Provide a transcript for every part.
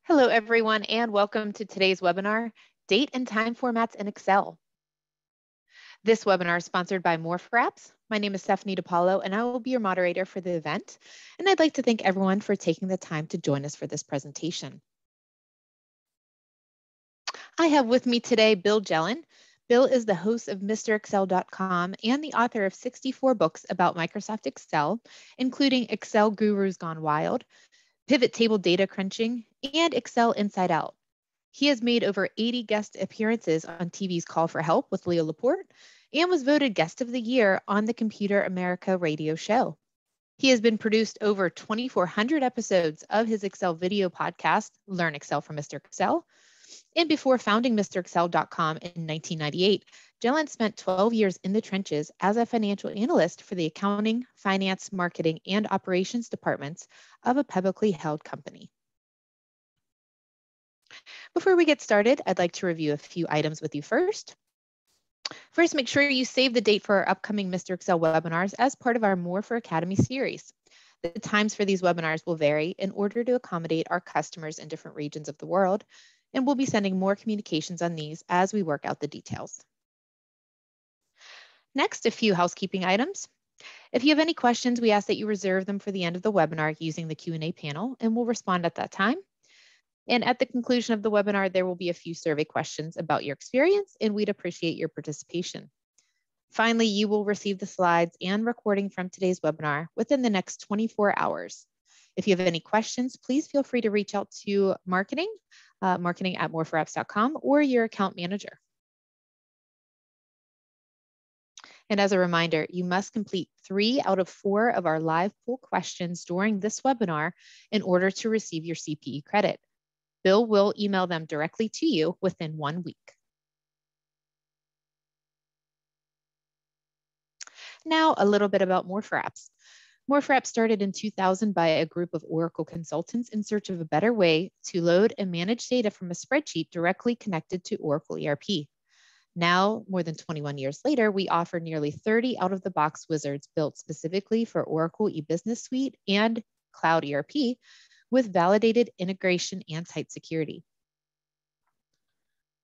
Hello, everyone, and welcome to today's webinar, Date and Time Formats in Excel. This webinar is sponsored by Morph. My name is Stephanie DiPaolo, and I will be your moderator for the event. And I'd like to thank everyone for taking the time to join us for this presentation. I have with me today Bill Jelen. Bill is the host of MrExcel.com and the author of 64 books about Microsoft Excel, including Excel Gurus Gone Wild, Pivot Table Data Crunching, and Excel Inside Out. He has made over 80 guest appearances on TV's Call for Help with Leo Laporte and was voted Guest of the Year on the Computer America radio show. He has been produced over 2,400 episodes of his Excel video podcast, Learn Excel from Mr. Excel. And before founding MrExcel.com in 1998, Jelen spent 12 years in the trenches as a financial analyst for the accounting, finance, marketing, and operations departments of a publicly held company. Before we get started, I'd like to review a few items with you first. First, make sure you save the date for our upcoming Mr. Excel webinars as part of our More for Academy series. The times for these webinars will vary in order to accommodate our customers in different regions of the world, and we'll be sending more communications on these as we work out the details. Next, a few housekeeping items. If you have any questions, we ask that you reserve them for the end of the webinar using the Q&A panel, and we'll respond at that time. And at the conclusion of the webinar, there will be a few survey questions about your experience, and we'd appreciate your participation. Finally, you will receive the slides and recording from today's webinar within the next 24 hours. If you have any questions, please feel free to reach out to marketing at moreforapps.com or your account manager. And as a reminder, you must complete 3 out of 4 of our live poll questions during this webinar in order to receive your CPE credit. Bill will email them directly to you within 1 week. Now, a little bit about More4Apps. More4Apps started in 2000 by a group of Oracle consultants in search of a better way to load and manage data from a spreadsheet directly connected to Oracle ERP. Now, more than 21 years later, we offer nearly 30 out-of-the-box wizards built specifically for Oracle eBusiness Suite and Cloud ERP with validated integration and site security.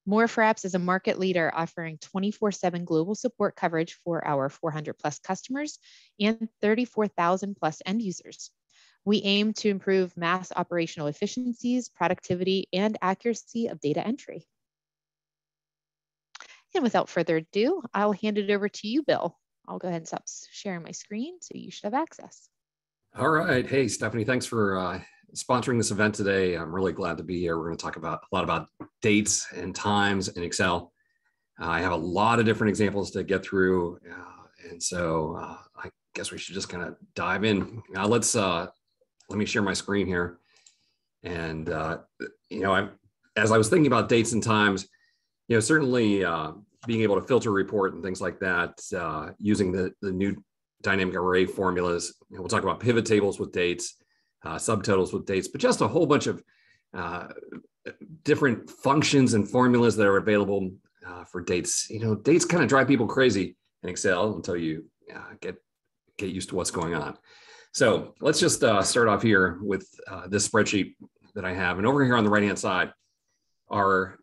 More4Apps is a market leader offering 24/7 global support coverage for our 400+ customers and 34,000+ end users. We aim to improve mass operational efficiencies, productivity, and accuracy of data entry. And without further ado, I'll hand it over to you, Bill. I'll go ahead and stop sharing my screen so you should have access. All right. Hey, Stephanie, thanks for sponsoring this event today. I'm really glad to be here. We're going to talk a lot about dates and times in Excel. I have a lot of different examples to get through. And so I guess we should just kind of dive in. Now let me share my screen here. And, as I was thinking about dates and times, certainly being able to filter report and things like that, using the new dynamic array formulas. We'll talk about pivot tables with dates, subtotals with dates, but just a whole bunch of different functions and formulas that are available for dates. Dates kind of drive people crazy in Excel until you get used to what's going on. So let's just start off here with this spreadsheet that I have. And over here on the right-hand side are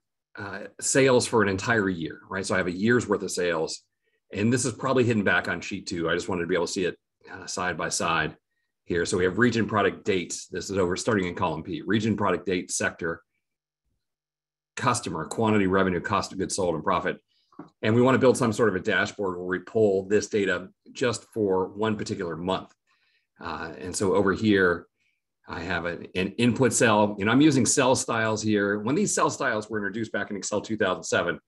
sales for an entire year, right? So I have a year's worth of sales, and this is probably hidden back on sheet 2. I just wanted to be able to see it side by side here. So we have region, product, dates. This is over starting in column P. Region, product, date, sector, customer, quantity, revenue, cost of goods sold, and profit. And we want to build some sort of a dashboard where we pull this data just for one particular month. And so over here, I have an input cell. I'm using cell styles here. When these cell styles were introduced back in Excel 2007,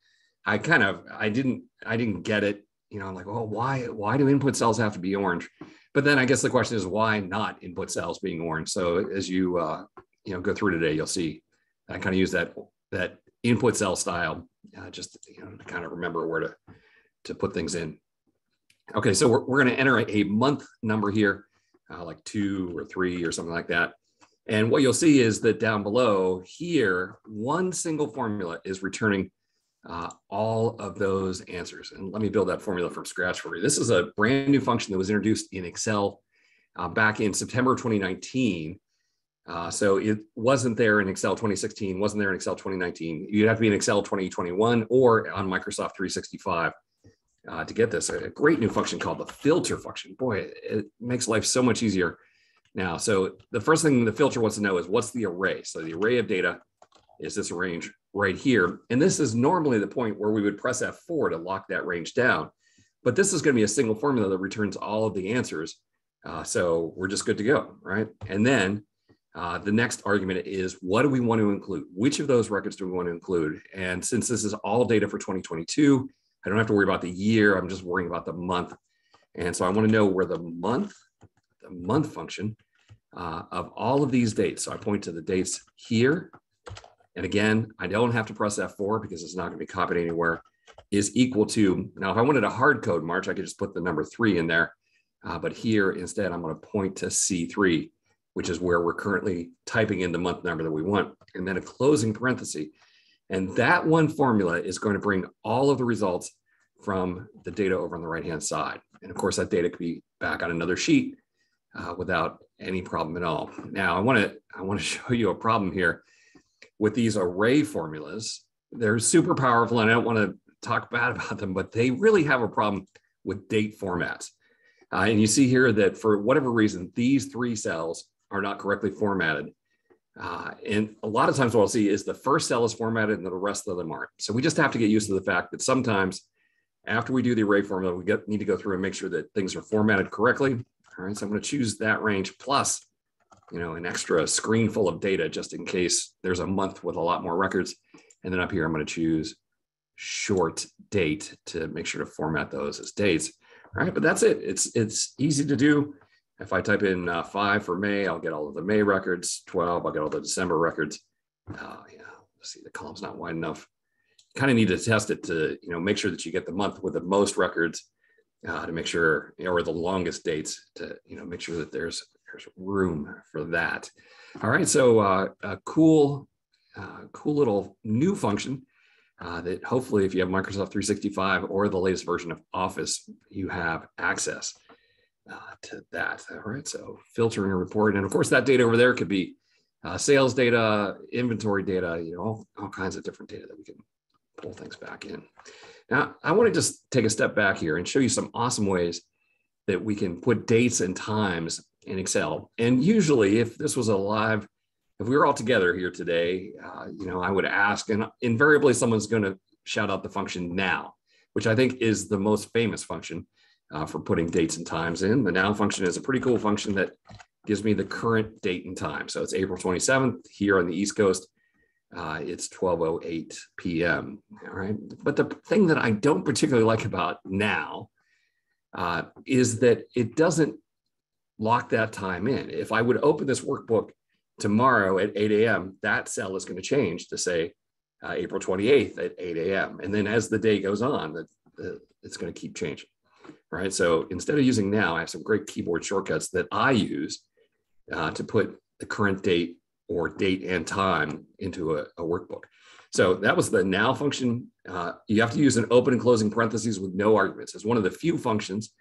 I didn't get it. I'm like, oh, why do input cells have to be orange? But then I guess the question is, why not input cells being orange? So as you go through today, you'll see I kind of use that input cell style just to kind of remember where to put things in. Okay, so we're going to enter a month number here, like 2 or 3 or something like that. And what you'll see is that down below here, one single formula is returning all of those answers. And let me build that formula from scratch for you. This is a brand new function that was introduced in Excel back in September 2019. So it wasn't there in Excel 2016, wasn't there in Excel 2019. You'd have to be in Excel 2021 or on Microsoft 365 to get this. A great new function called the filter function. Boy, it makes life so much easier now. So the first thing the filter wants to know is what's the array? So the array of data is this range right here. And this is normally the point where we would press F4 to lock that range down. But this is going to be a single formula that returns all of the answers. So we're just good to go, right? And then the next argument is, what do we want to include? Which of those records do we want to include? And since this is all data for 2022, I don't have to worry about the year. I'm just worrying about the month. And so I want to know where the month function of all of these dates. So I point to the dates here. And again, I don't have to press F4 because it's not going to be copied anywhere, is equal to, now if I wanted a hard code March, I could just put the number 3 in there. But here instead, I'm going to point to C3, which is where we're currently typing in the month number that we want, and then a closing parenthesis. And that one formula is going to bring all of the results from the data over on the right-hand side. And of course, that data could be back on another sheet without any problem at all. Now, I want to show you a problem here with these array formulas. They're super powerful, and I don't want to talk bad about them, but they really have a problem with date formats. And you see here that for whatever reason, these 3 cells are not correctly formatted. And a lot of times what I'll see is the first cell is formatted and the rest of them aren't. So we just have to get used to the fact that sometimes after we do the array formula, we need to go through and make sure that things are formatted correctly. All right, so I'm going to choose that range plus, an extra screen full of data just in case there's a month with a lot more records. And then up here, I'm going to choose short date to make sure to format those as dates. All right, but that's it. It's easy to do. If I type in 5 for May, I'll get all of the May records. 12, I'll get all the December records. Let's see, the column's not wide enough. Kind of need to test it to make sure that you get the month with the most records to make sure, or the longest dates to make sure that there's room for that. All right, so a cool little new function that hopefully if you have Microsoft 365 or the latest version of Office, you have access to that. All right, so filtering a report. And of course, that data over there could be sales data, inventory data, all kinds of different data that we can pull things back in. Now, I want to just take a step back here and show you some awesome ways that we can put dates and times in Excel. And usually, if this was if we were all together here today, I would ask, and invariably someone's going to shout out the function now, which I think is the most famous function for putting dates and times in. The now function is a pretty cool function that gives me the current date and time. So it's April 27th here on the East Coast. It's 12:08 p.m. All right. But the thing that I don't particularly like about now is that it doesn't lock that time in. If I would open this workbook tomorrow at 8 a.m., that cell is going to change to say April 28th at 8 a.m. And then as the day goes on, it's going to keep changing. Right. So instead of using now, I have some great keyboard shortcuts that I use to put the current date or date and time into a workbook. So that was the now function. You have to use an open and closing parentheses with no arguments. It's one of the few functions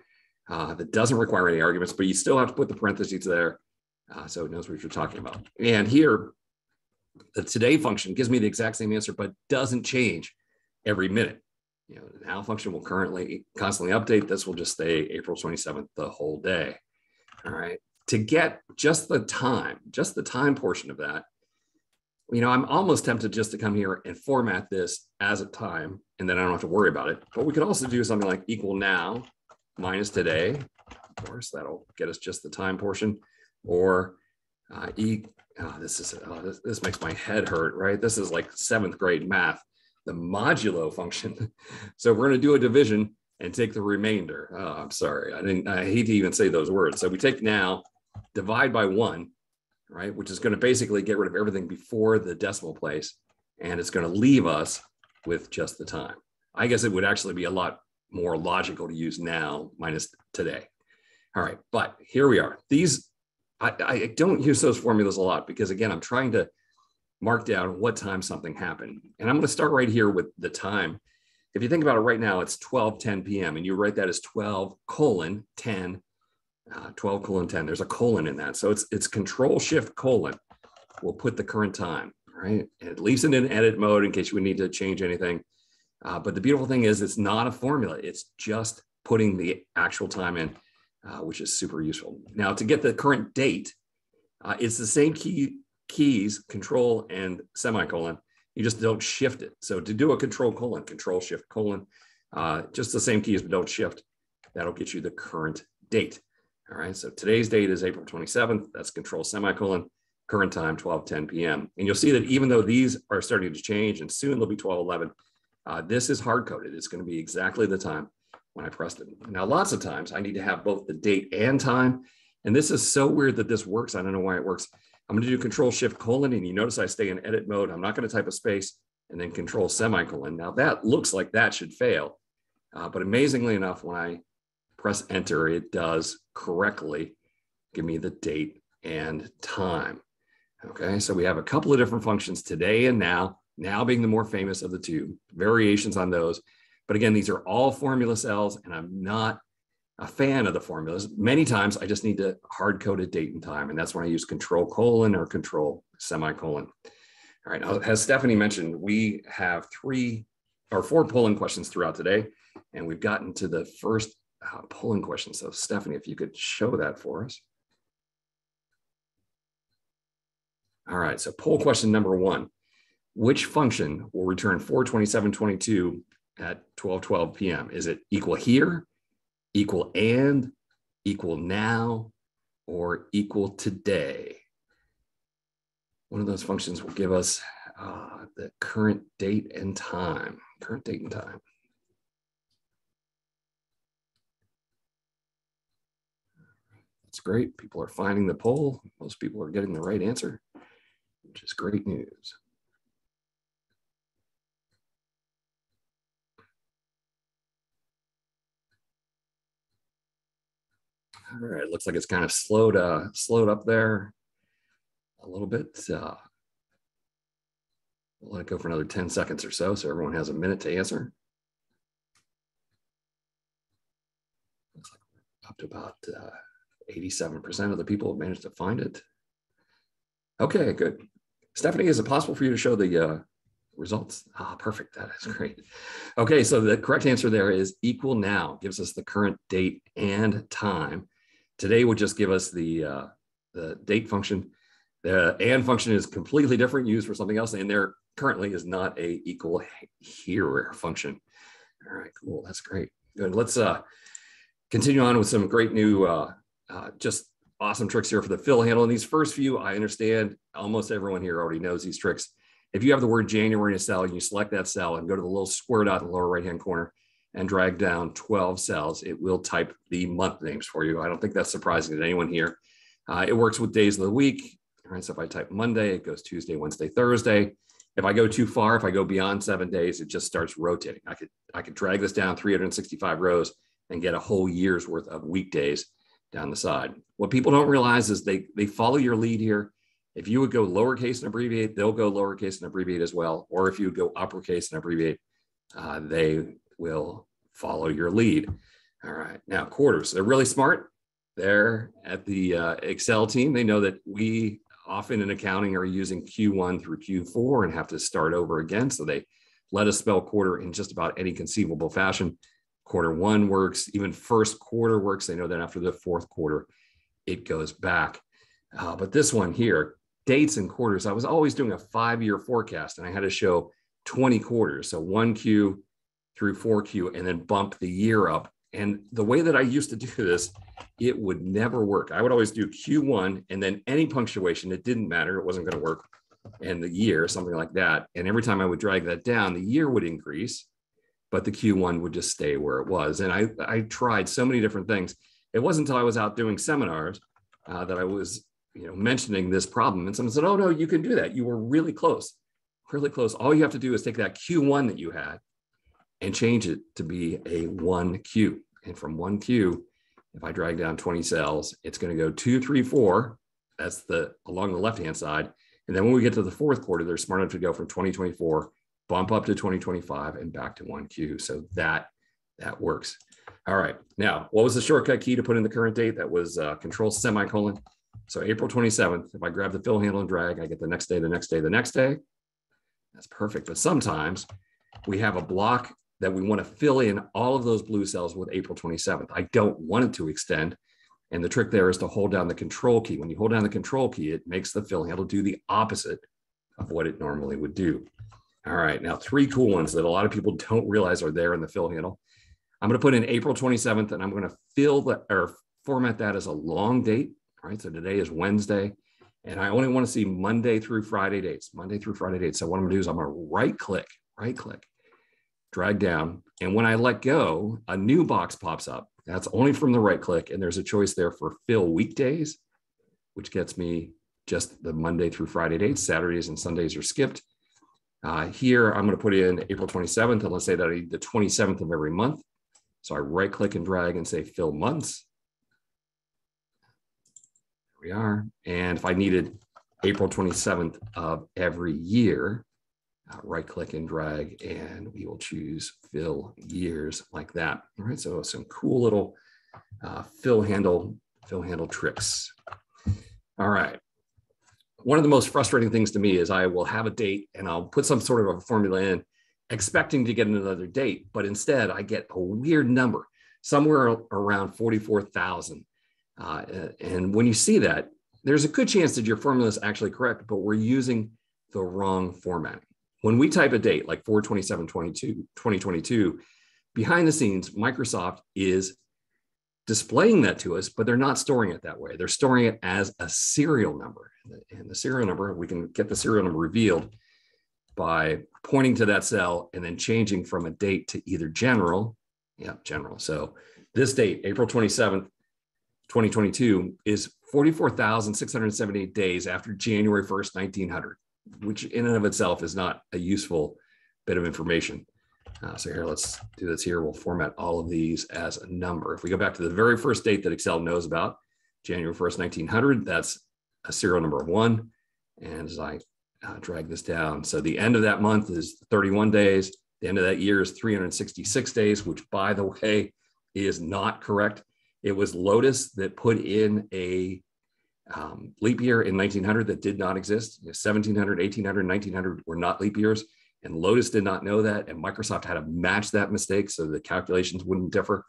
that doesn't require any arguments, but you still have to put the parentheses there so it knows what you're talking about. And here, the today function gives me the exact same answer, but doesn't change every minute. The now function will constantly update. This will just stay April 27th the whole day. All right. To get just the time portion of that, I'm almost tempted just to come here and format this as a time, and then I don't have to worry about it. But we could also do something like equal now minus today. Of course, that'll get us just the time portion. Or this makes my head hurt, right? This is like 7th grade math, the modulo function. So we're going to do a division and take the remainder. Oh, I'm sorry. I hate to even say those words. So we take now, divide by 1, right? Which is going to basically get rid of everything before the decimal place. And it's going to leave us with just the time. I guess it would actually be a lot more logical to use now minus today. All right, but here we are. I don't use those formulas a lot because again, I'm trying to mark down what time something happened. And I'm going to start right here with the time. If you think about it right now, it's 12:10 p.m. and you write that as 12:10, 12:10. There's a colon in that. So it's Control Shift colon. will put the current time, right? And it leaves it in edit mode in case we need to change anything. But the beautiful thing is it's not a formula. It's just putting the actual time in, which is super useful. Now, to get the current date, it's the same keys, control and semicolon. You just don't shift it. So to do a control shift colon, just the same keys, but don't shift. That'll get you the current date. All right, so today's date is April 27th. That's control semicolon, current time 12:10 p.m. And you'll see that even though these are starting to change and soon they'll be 12:11, this is hard coded. It's going to be exactly the time when I pressed it. Now, lots of times I need to have both the date and time. And this is so weird that this works. I don't know why it works. I'm going to do control shift colon, and you notice I stay in edit mode. I'm not going to type a space and then control semicolon. Now that looks like that should fail. But amazingly enough, when I press enter, it does correctly give me the date and time. Okay, so we have a couple of different functions, today and now being the more famous of the two, variations on those. But again, these are all formula cells, and I'm not a fan of the formulas. Many times I just need to hard code a date and time, and that's when I use control colon or control semicolon. All right, now, as Stephanie mentioned, we have 3 or 4 polling questions throughout today, and we've gotten to the first polling question. So Stephanie, if you could show that for us. All right, so poll question number 1. Which function will return 42722 at 12:12 p.m.? Is it equal here, equal and, equal now, or equal today? One of those functions will give us the current date and time. Current date and time. That's great. People are finding the poll. Most people are getting the right answer, which is great news. All right, looks like it's kind of slowed up there a little bit. We'll let it go for another 10 seconds or so everyone has a minute to answer. Looks like we're up to about 87% of the people have managed to find it. Okay, good. Stephanie, is it possible for you to show the results? Perfect, that is great. Okay, so the correct answer there is equal now, gives us the current date and time. Today would just give us the date function. The and function is completely different, used for something else, and there currently is not a equal here function. All right, cool, that's great. Good, let's continue on with some great new, just awesome tricks here for the fill handle. And these first few, I understand almost everyone here already knows these tricks. If you have the word January in a cell, you select that cell and go to the little square dot in the lower right-hand corner and drag down 12 cells. It will type the month names for you. I don't think that's surprising to anyone here. It works with days of the week. All right, so if I type Monday, it goes Tuesday, Wednesday, Thursday. If I go too far, if I go beyond 7 days, it just starts rotating. I could drag this down 365 rows and get a whole year's worth of weekdays down the side. What people don't realize is they follow your lead here. If you would go lowercase and abbreviate, they'll go lowercase and abbreviate as well. Or if you would go uppercase and abbreviate, they will follow your lead. All right, now quarters. They're really smart. They're at the Excel team. They know that we often in accounting are using Q1 through Q4 and have to start over again. So they let us spell quarter in just about any conceivable fashion. Quarter 1 works, even first quarter works. They know that after the 4th quarter, it goes back. But this one here, dates and quarters, I was always doing a 5-year forecast and I had to show 20 quarters. So 1Q through 4Q and then bump the year up. And the way that I used to do this, it would never work. I would always do Q1 and then any punctuation, it didn't matter. It wasn't going to work. And the year, something like that. And every time I would drag that down, the year would increase, but the Q1 would just stay where it was. And I tried so many different things. It wasn't until I was out doing seminars that I was mentioning this problem. And someone said, oh, no, you can do that. You were really close, really close. All you have to do is take that Q1 that you had and change it to be a 1Q. And from 1Q, if I drag down 20 cells, it's going to go 2, 3, 4. That's along the left-hand side. And then when we get to the 4th quarter, they're smart enough to go from 2024, bump up to 2025 and back to 1Q. So that works. All right. Now, what was the shortcut key to put in the current date? That was control semicolon. So April 27th, if I grab the fill handle and drag, I get the next day, the next day, the next day. That's perfect. But sometimes we have a block that we want to fill in all of those blue cells with April 27th. I don't want it to extend. And the trick there is to hold down the control key. When you hold down the control key, it makes the fill handle do the opposite of what it normally would do. All right, now 3 cool ones that a lot of people don't realize are there in the fill handle. I'm going to put in April 27th, and I'm going to format that as a long date. All right, so today is Wednesday, and I only want to see Monday through Friday dates. So what I'm going to do is I'm going to right click, drag down, and when I let go, a new box pops up. That's only from the right click, and there's a choice there for fill weekdays, which gets me just the Monday through Friday dates. Saturdays and Sundays are skipped. Here, I'm going to put in April 27th, and let's say that I need the 27th of every month. So I right click and drag and say fill months. There we are. And if I needed April 27th of every year, right click and drag, and we will choose fill years like that. All right, so some cool little fill handle tricks. All right. One of the most frustrating things to me is I will have a date and I'll put some sort of a formula in expecting to get another date, but instead I get a weird number somewhere around 44,000. And when you see that, there's a good chance that your formula is actually correct, but we're using the wrong formatting. When we type a date like 4/27/2022, behind the scenes, Microsoft is displaying that to us, but they're not storing it that way. They're storing it as a serial number. And the serial number, we can get the serial number revealed by pointing to that cell and then changing from a date to either general. Yeah, general. So this date, April 27th, 2022, is 44,678 days after January 1st, 1900, which in and of itself is not a useful bit of information. So here, let's do this here. We'll format all of these as a number. If we go back to the very first date that Excel knows about, January 1st, 1900, that's a serial number of 1. And as I drag this down, so the end of that month is 31 days. The end of that year is 366 days, which, by the way, is not correct. It was Lotus that put in a leap year in 1900 that did not exist. 1700, 1800, 1900 were not leap years. And Lotus did not know that, and Microsoft had to match that mistake so the calculations wouldn't differ.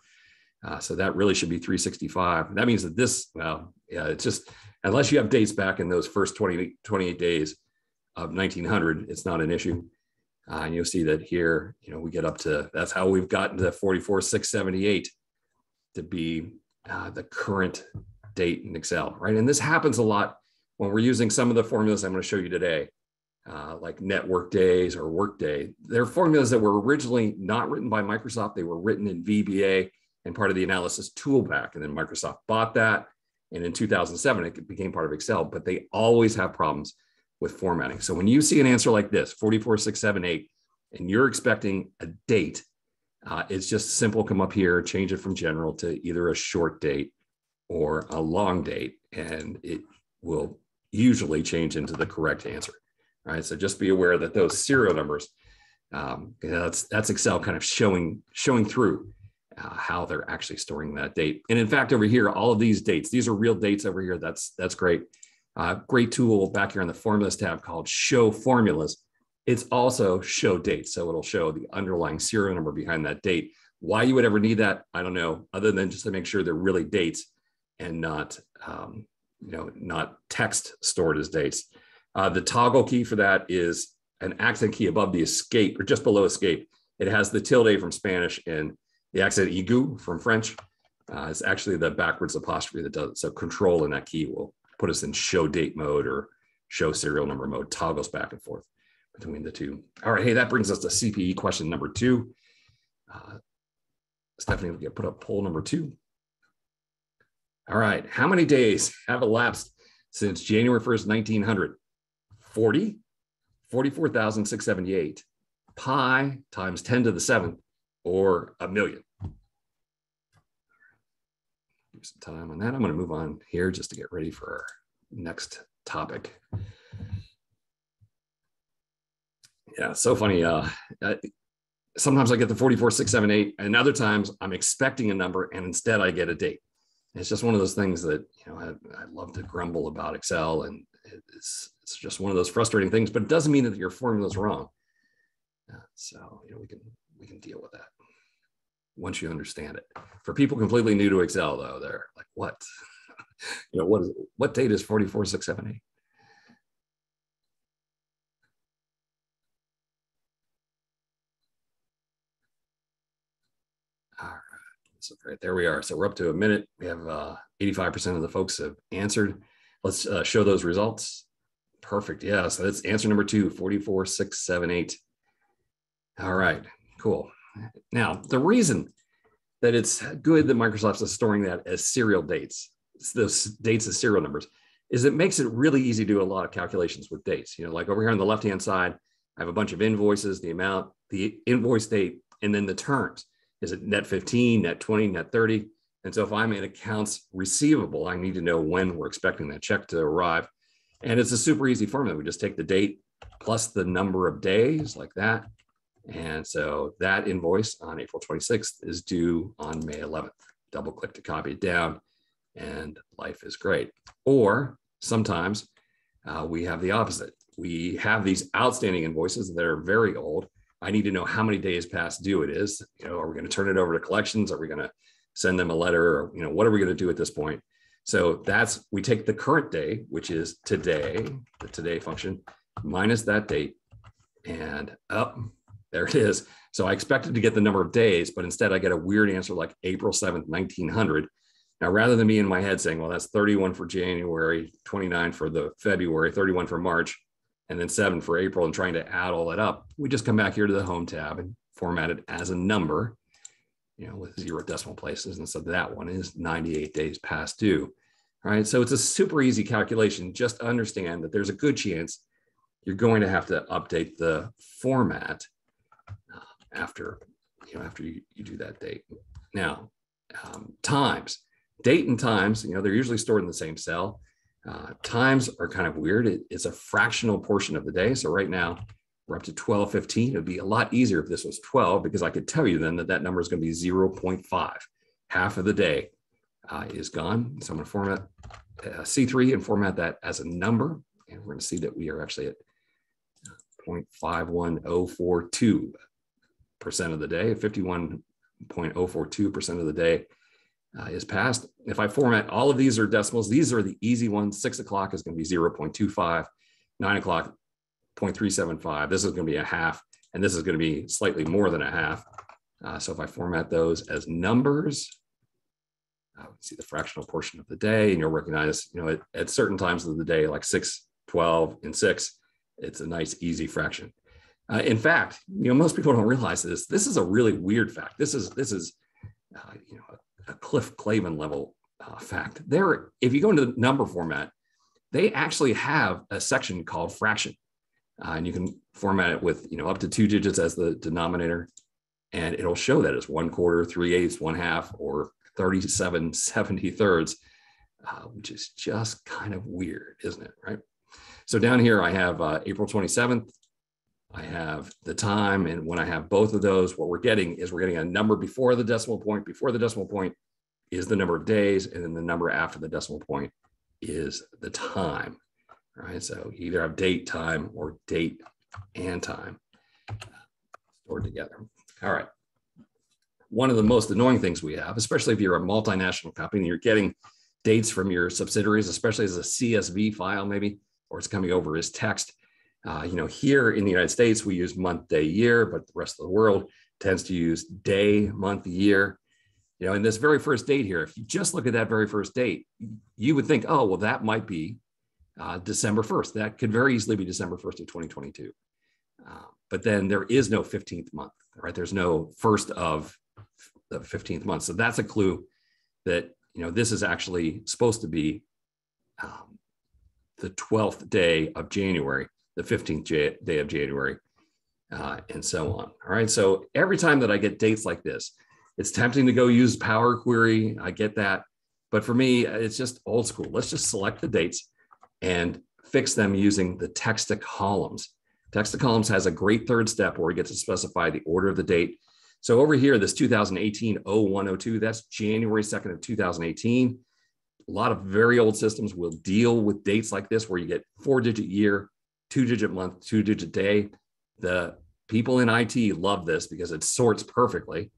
So that really should be 365. That means that this, well, yeah, it's just, unless you have dates back in those first 28 days of 1900, it's not an issue. And you'll see that here, we get up to, that's how we've gotten to 44,678 to be the current date in Excel, right? And this happens a lot when we're using some of the formulas I'm going to show you today. Like network days or workday. They're formulas that were originally not written by Microsoft. They were written in VBA and part of the analysis toolback. And then Microsoft bought that. And in 2007, it became part of Excel, but they always have problems with formatting. So when you see an answer like this, 44,678, and you're expecting a date, it's just simple, come up here, change it from general to either a short date or a long date, and it will usually change into the correct answer. All right, so just be aware that those serial numbers, that's Excel kind of showing through how they're actually storing that date. And in fact, over here, all of these dates, these are real dates over here. That's great. Great tool back here on the formulas tab called Show Formulas. It's also Show Dates, so it'll show the underlying serial number behind that date. Why you would ever need that, I don't know, other than just to make sure they're really dates and not, not text stored as dates. The toggle key for that is an accent key above the escape or just below escape. It has the tilde from Spanish and the accent aigu from French. It's actually the backwards apostrophe that does it. So control in that key will put us in show date mode or show serial number mode, toggles back and forth between the two. All right, hey, that brings us to CPE question number 2. Stephanie will put up poll number 2. All right, how many days have elapsed since January 1st, 1900? 40, 44,678, pi times 10 to the 7th, or a million. Give some time on that. I'm going to move on here just to get ready for our next topic. Yeah, so funny. Sometimes I get the 44,678, and other times I'm expecting a number, and instead I get a date. It's just one of those things that, I love to grumble about Excel, and it's just one of those frustrating things, but it doesn't mean that your formula is wrong. So, we can deal with that once you understand it. For people completely new to Excel, though, they're like, what? What date is 44678? All right, so right there we are. So we're up to a minute. We have 85% of the folks have answered. Let's show those results. Perfect. Yeah, so that's answer number 2, 44678. All right, cool. Now, the reason that it's good that Microsoft is storing that as serial dates, those dates as serial numbers, is it makes it really easy to do a lot of calculations with dates. Like over here on the left-hand side, I have a bunch of invoices, the amount, the invoice date, and then the terms. Is it net 15, net 20, net 30? And so if I'm in accounts receivable, I need to know when we're expecting that check to arrive. And it's a super easy formula. We just take the date plus the number of days like that. And so that invoice on April 26th is due on May 11th. Double click to copy it down, and life is great. Or sometimes we have the opposite. We have these outstanding invoices that are very old. I need to know how many days past due it is. Are we going to turn it over to collections? Are we going to send them a letter? Or, what are we going to do at this point? So we take the current day, which is today, the today function, minus that date, and there it is. So I expected to get the number of days, but instead I get a weird answer like April 7th, 1900. Now, rather than me in my head saying, well, that's 31 for January, 29 for the February, 31 for March, and then 7 for April, and trying to add all that up, we just come back here to the Home tab and format it as a number, with 0 decimal places. And so that one is 98 days past due. All right. So it's a super easy calculation. Just understand that there's a good chance you're going to have to update the format after you do that date. Now, times, date and times, they're usually stored in the same cell. Times are kind of weird. It's a fractional portion of the day. So right now we're up to 12:15. It would be a lot easier if this was 12, because I could tell you then that number is going to be 0.5. Half of the day is gone. So I'm going to format C3 and format that as a number. And we're going to see that we are actually at 0.51042% of the day. 51.042% of the day is passed. If I format all of these are decimals, these are the easy ones. 6 o'clock is going to be 0.25, 9 o'clock, 0.375. This is going to be a half, and this is going to be slightly more than a half. So if I format those as numbers, we can see the fractional portion of the day, and you'll recognize, at certain times of the day, like 6, 12, and 6, it's a nice, easy fraction. In fact, most people don't realize this. This is a really weird fact. This is a Cliff Clavin level fact. If you go into the number format, they actually have a section called fraction, and you can format it with up to 2 digits as the denominator, and it'll show that as 1/4, 3/8, 1/2, or 37/73, which is just kind of weird, isn't it? Right. So down here I have April 27th. I have the time, and when I have both of those, what we're getting a number before the decimal point. Before the decimal point is the number of days, and then the number after the decimal point is the time. All right, so you either have date, time, or date and time stored together. All right. One of the most annoying things we have, especially if you're a multinational company and you're getting dates from your subsidiaries, especially as a CSV file maybe, or it's coming over as text. Here in the United States, we use month, day, year, but the rest of the world tends to use day, month, year. In this very first date here, if you just look at that very first date, you would think, oh, well, that might be December 1st. That could very easily be December 1st of 2022. But then there is no 15th month, right? There's no first of the 15th month. So that's a clue that, this is actually supposed to be the 12th day of January, the 15th day of January, and so on. All right. So every time that I get dates like this, it's tempting to go use Power Query. I get that. But for me, it's just old school. Let's just select the dates and fix them using the text to columns. Text to columns has a great third step where we get to specify the order of the date. So over here, this 2018-0102, that's January 2nd of 2018. A lot of very old systems will deal with dates like this, where you get 4-digit year, 2-digit month, 2-digit day. The people in IT love this because it sorts perfectly.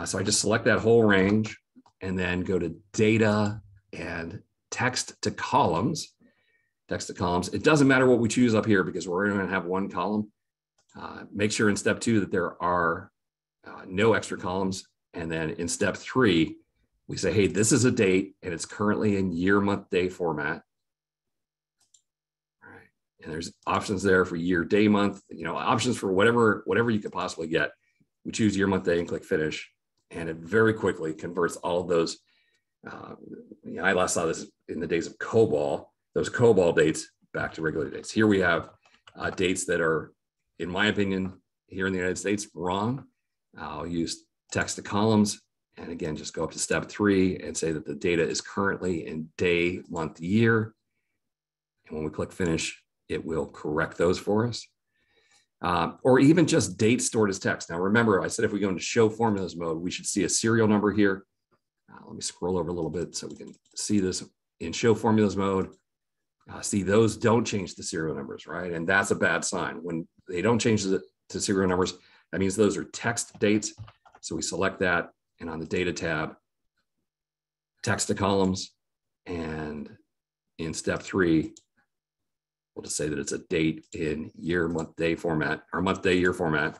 So I just select that whole range and then go to data and text to columns. Text to columns. It doesn't matter what we choose up here because we're going to have one column. Make sure in step 2 that there are no extra columns. And then in step 3, we say, hey, this is a date and it's currently in year, month, day format. All right. And there's options there for year, day, month, options for whatever you could possibly get. We choose year, month, day and click finish. And it very quickly converts all of those. I last saw this in the days of COBOL, those COBOL dates back to regular dates. Here we have dates that are, in my opinion, here in the United States, wrong. I'll use text to columns. And again, just go up to step 3 and say that the data is currently in day, month, year. And when we click finish, it will correct those for us. Or even just dates stored as text. Now, remember, I said if we go into show formulas mode, we should see a serial number here. Let me scroll over a little bit so we can see this in show formulas mode. See, those don't change the serial numbers, right? And that's a bad sign. When they don't change to serial numbers, that means those are text dates. So we select that, and on the data tab, text to columns, and in step 3, we'll just say that it's a date in year, month, day format, or month, day, year format.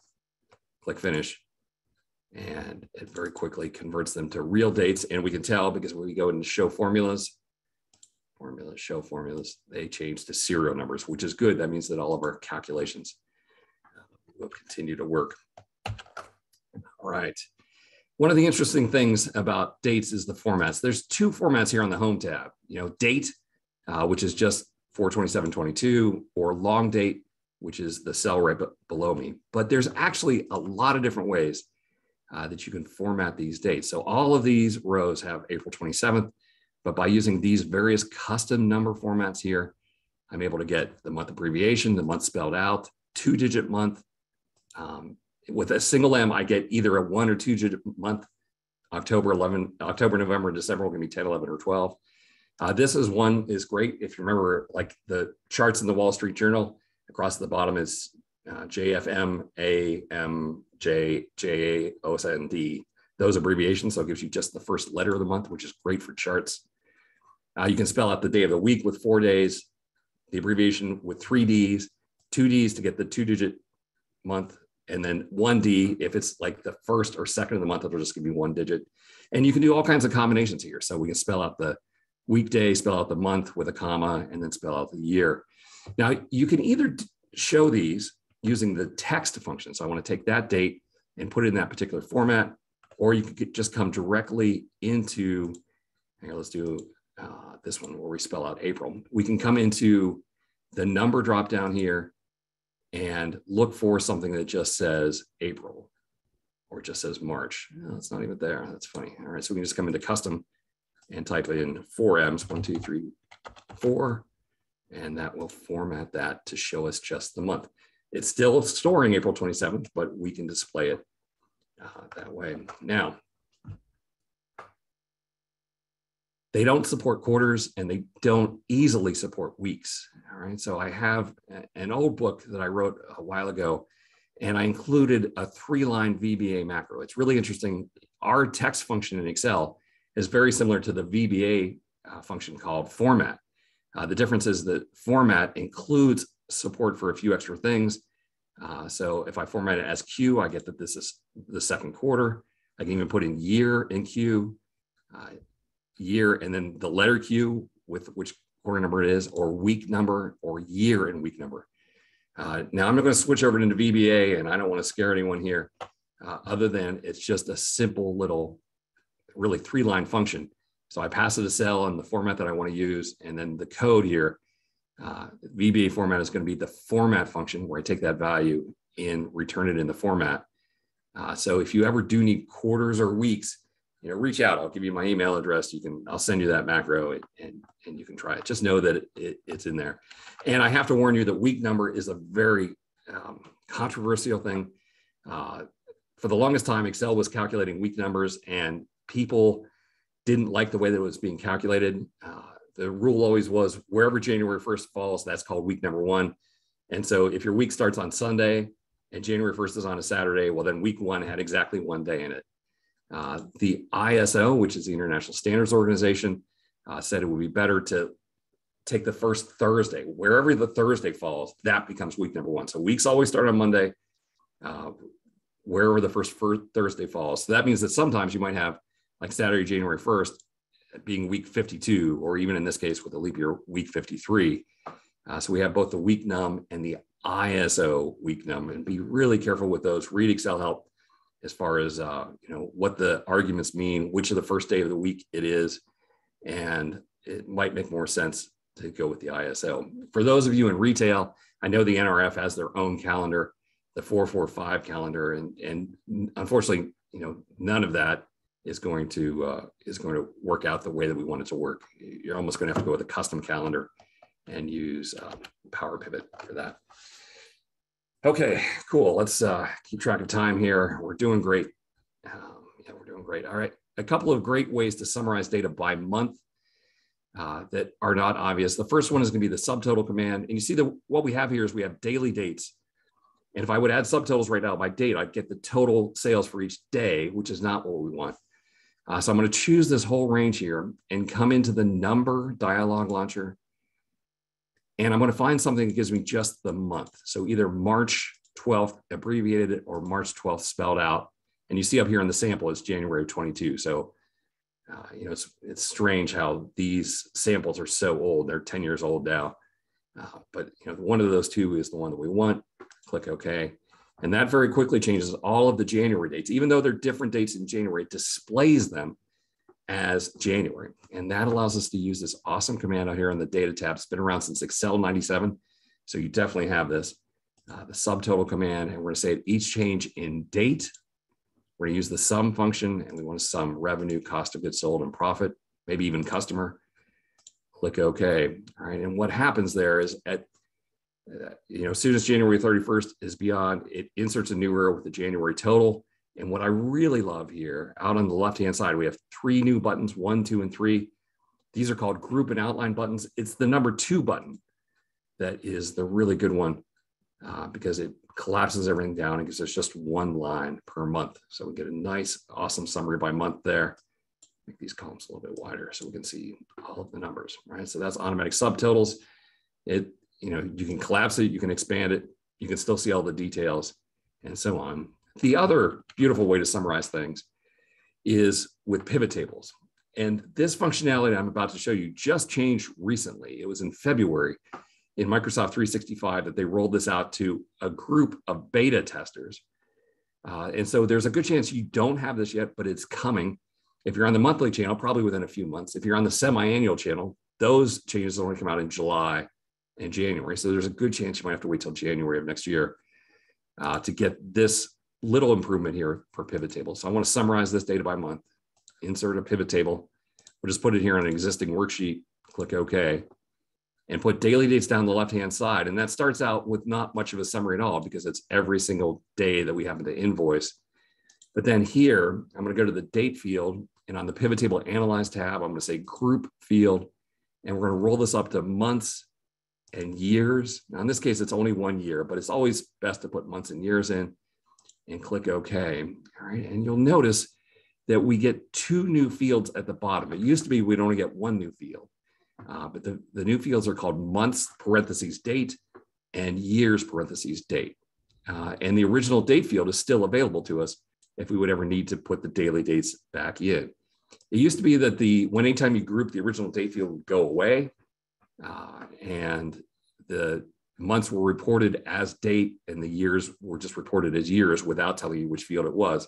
Click finish, and it very quickly converts them to real dates. And we can tell because when we go into show formulas, show formulas, they change to serial numbers, which is good. That means that all of our calculations will continue to work. All right. One of the interesting things about dates is the formats. There's 2 formats here on the home tab, date, which is just 4/27/22, or long date, which is the cell right below me. But there's actually a lot of different ways that you can format these dates. So all of these rows have April 27th, but by using these various custom number formats here, I'm able to get the month abbreviation, the month spelled out, 2-digit month. With a single M, I get either a 1 or 2-digit month. October, November, December will give me 10, 11, or 12. This is great. If you remember, like the charts in the Wall Street Journal, across the bottom is JFM, AM, J, JA, OSND, those abbreviations. So it gives you just the first letter of the month, which is great for charts. You can spell out the day of the week with 4 days, the abbreviation with 3 Ds, 2 Ds to get the 2-digit month, and then 1 D if it's like the first or second of the month, it'll just give you 1 digit. And you can do all kinds of combinations here. So we can spell out the weekday, spell out the month with a comma, and then spell out the year. Now, you can either show these using the text function. So I want to take that date and put it in that particular format, or you could just come directly into, here, let's do this one where we spell out April. We can come into the number drop down here and look for something that just says April or just says March. No, it's not even there. That's funny. All right, so we can just come into custom and type in 4 M's, 1, 2, 3, 4, and that will format that to show us just the month. It's still storing April 27th, but we can display it that way. Now, they don't support quarters and they don't easily support weeks. All right, so I have an old book that I wrote a while ago, and I included a 3-line VBA macro. It's really interesting. Our text function in Excel is very similar to the VBA function called format. The difference is that format includes support for a few extra things. So if I format it as Q, I get that this is the second quarter. I can even put in year in Q, year, and then the letter Q with which quarter number it is, or week number, or year and week number. Now I'm not going to switch over into VBA, and I don't want to scare anyone here, other than it's just a simple little, really 3-line function. So I pass it a cell in the format that I want to use, and then the code here, VBA format is going to be the format function where I take that value and return it in the format. So if you ever do need quarters or weeks, reach out. I'll give you my email address. I'll send you that macro and you can try it. Just know that it's in there. And I have to warn you that week number is a very controversial thing. For the longest time, Excel was calculating week numbers, and people didn't like the way that it was being calculated. The rule always was wherever January 1st falls, that's called week number one. And so if your week starts on Sunday and January 1st is on a Saturday, well, then week one had exactly one day in it. The ISO, which is the International Standards Organization, said it would be better to take the first Thursday, wherever the Thursday falls, that becomes week number one. So weeks always start on Monday, wherever the first Thursday falls. So that means that sometimes you might have like Saturday, January 1st being week 52, or even in this case with the leap year, week 53. So we have both the week num and the ISO week num, and be really careful with those. Read Excel help as far as what the arguments mean, which of the first day of the week it is, and it might make more sense to go with the ISO. For those of you in retail, I know the NRF has their own calendar, the 445 calendar, and unfortunately, none of that is going to work out the way that we want it to work. You're almost going to have to go with a custom calendar and use Power Pivot for that. Okay, cool. Let's keep track of time here. We're doing great. We're doing great. All right, a couple of great ways to summarize data by month that are not obvious. The first one is going to be the subtotal command. And you see what we have here is we have daily dates. And if I would add subtotals right now by date, I'd get the total sales for each day, which is not what we want. So I'm going to choose this whole range here and come into the number dialog launcher. And I'm going to find something that gives me just the month. So either March 12th abbreviated or March 12th spelled out. And you see up here in the sample, it's January of 22. So, it's strange how these samples are so old. They're 10 years old now. But one of those two is the one that we want. Click OK. And that very quickly changes all of the January dates. Even though they're different dates in January, it displays them as January. And that allows us to use this awesome command out here on the data tab. It's been around since Excel 97. So you definitely have this, the subtotal command. And we're going to say each change in date. We're going to use the sum function, and we want to sum revenue, cost of goods sold, and profit, maybe even customer. Click OK. All right. And what happens there is as soon as January 31st is beyond, it inserts a new row with the January total. And what I really love here, out on the left-hand side, we have 3 new buttons, 1, 2, and 3. These are called group and outline buttons. It's the number 2 button that is the really good one because it collapses everything down because there's just one line per month. So we get a nice, awesome summary by month there. Make these columns a little bit wider so we can see all of the numbers, right? So that's automatic subtotals. You can collapse it, you can expand it, you can still see all the details and so on. The other beautiful way to summarize things is with pivot tables. And this functionality I'm about to show you just changed recently. It was in February in Microsoft 365 that they rolled this out to a group of beta testers. And so there's a good chance you don't have this yet, but it's coming. If you're on the monthly channel, probably within a few months. If you're on the semi-annual channel, those changes only come out in July and January. So there's a good chance you might have to wait till January of next year to get this little improvement here for pivot tables. So I want to summarize this data by month, insert a pivot table. We'll just put it here on an existing worksheet, click OK, and put daily dates down the left-hand side. And that starts out with not much of a summary at all because it's every single day that we happen to invoice. But then here, I'm going to go to the date field, and on the pivot table analyze tab, I'm going to say group field, and we're going to roll this up to months and years. Now in this case, it's only 1 year, but it's always best to put months and years in, and click OK. All right, and you'll notice that we get 2 new fields at the bottom. It used to be we'd only get 1 new field, but the new fields are called months parentheses date and years parentheses date. And the original date field is still available to us if we would ever need to put the daily dates back in. It used to be that anytime you group, the original date field would go away, and the months were reported as date and the years were just reported as years without telling you which field it was.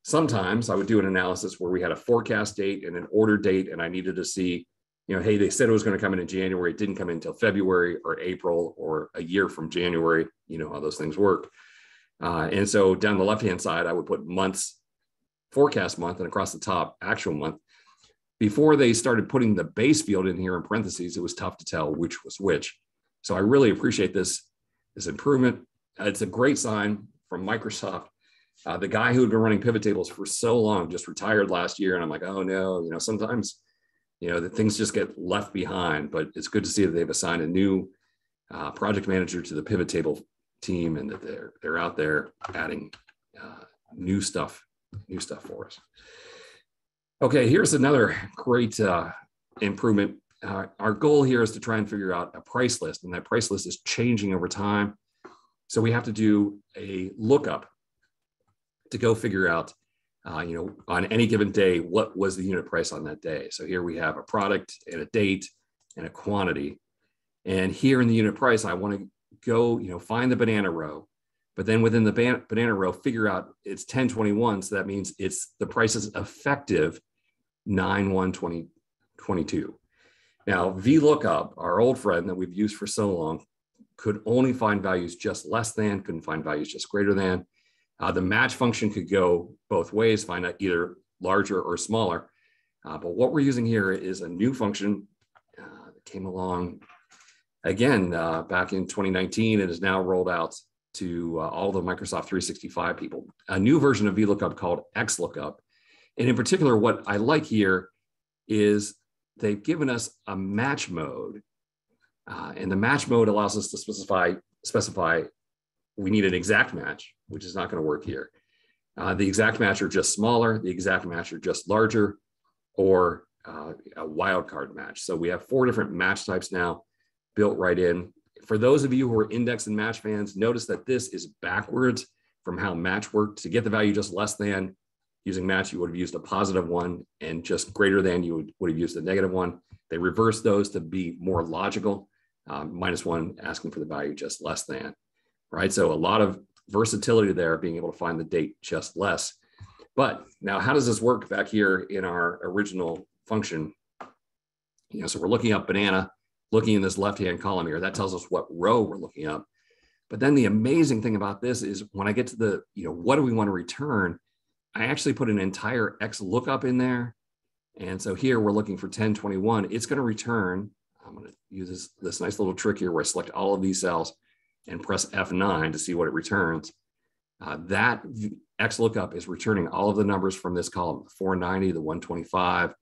Sometimes I would do an analysis where we had a forecast date and an order date, and I needed to see, hey, they said it was going to come in January. It didn't come in until February or April or a year from January. You know how those things work. And so down the left-hand side, I would put months, forecast month, and across the top, actual month. Before they started putting the base field in here in parentheses, it was tough to tell which was which. So I really appreciate this improvement. It's a great sign from Microsoft The guy who had been running pivot tables for so long just retired last year. And I'm like, oh no, sometimes, the things just get left behind, but it's good to see that they've assigned a new project manager to the pivot table team and that they're out there adding new stuff for us. Okay, here's another great improvement. Our goal here is to try and figure out a price list, and that price list is changing over time. So we have to do a lookup to go figure out, on any given day, what was the unit price on that day. So here we have a product and a date and a quantity. And here in the unit price, I want to go, find the banana row, but then within the banana row, figure out it's 10/21. So that means the price is effective 9/1/2022. Now, VLOOKUP, our old friend that we've used for so long, could only find values just less than, couldn't find values just greater than. The match function could go both ways, find out either larger or smaller. But what we're using here is a new function that came along, again, back in 2019. It is now rolled out to all the Microsoft 365 people. A new version of VLOOKUP called XLOOKUP. And in particular, what I like here is they've given us a match mode. And the match mode allows us to specify we need an exact match, which is not going to work here. The exact match are just smaller, the exact match are just larger, or a wildcard match. So we have 4 different match types now built right in. For those of you who are index and match fans, notice that this is backwards from how match worked. To get the value just less than, using match, you would have used a +1, and just greater than, you would have used a -1. They reversed those to be more logical. -1 asking for the value just less than, right? So a lot of versatility there, being able to find the date just less. But now, how does this work back here in our original function? So we're looking up banana, looking in this left-hand column here. That tells us what row we're looking up. But then the amazing thing about this is when I get to the, what do we want to return? I actually put an entire XLOOKUP in there. And so here we're looking for 10/21. It's going to return. I'm going to use this nice little trick here where I select all of these cells and press F9 to see what it returns. That XLOOKUP is returning all of the numbers from this column, the 490, the 125,